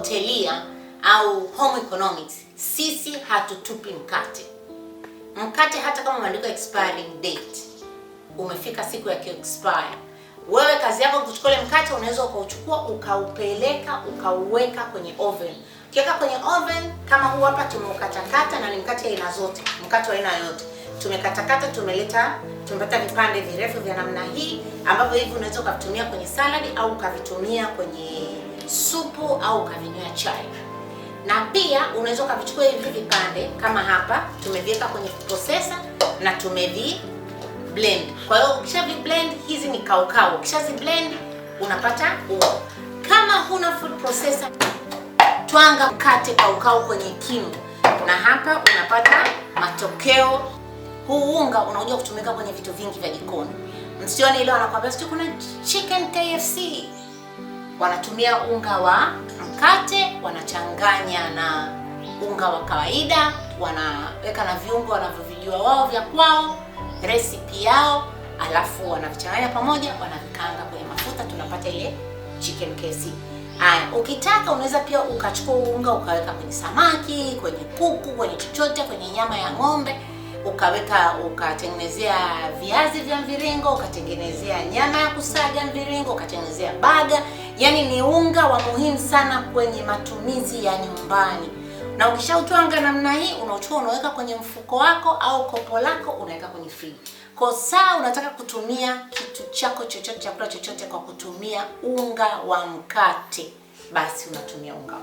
telia au home economics, sisi hatutupi mkate. Mkate hata kama umeandikwa expiring date, umefika siku ya expire, wewe kazi yako kuchukua ile mkate, unaweza ukauchukua ukaupeleka ukauweka kwenye oven. Ukiweka kwenye oven kama huu hapa, tumeukatakata na ni mkate aina zote, mkate wa aina yote tumekatakata, tumepata vipande virefu vya namna hii, ambavyo hivi unaweza ukavitumia kwenye salad au ukavitumia kwenye supu au ukavinywea chai. Na pia unaweza ukavichukua hivi vipande kama hapa, tumeviweka kwenye processor na tumevi blend. Kwa hiyo ukishavi blend, hizi ni kaukau, ukishazi blend unapata unga. Kama huna food processor, twanga mkate kaukau kwenye kinu, na hapa unapata matokeo. Huu unga unakuja kutumika kwenye vitu vingi vya jikoni. Msione ile wanakuambia sio kuna chicken KFC, wanatumia unga wa mkate, wanachanganya na unga wa kawaida, wanaweka na viungo wanavyovijua wao vya kwao, recipe yao, alafu wanavichanganya pamoja, wanavikaanga kwenye mafuta, tunapata ile chicken KFC. Ukitaka unaweza pia ukachukua unga ukaweka kwenye samaki, kwenye kuku, kwenye chochote, kwenye nyama ya ng'ombe, ukatengenezea viazi vya mviringo, ukatengenezea nyama ya kusaga mviringo, ukatengenezea baga. Yani ni unga wa muhimu sana kwenye matumizi ya nyumbani. Na ukishautwanga namna hii, unachukua unaweka kwenye mfuko wako au kopo lako, unaweka kwenye friji. Kwa saa unataka kutumia kitu chako chochote, chakula chochote kwa kutumia unga wa mkate, basi unatumia unga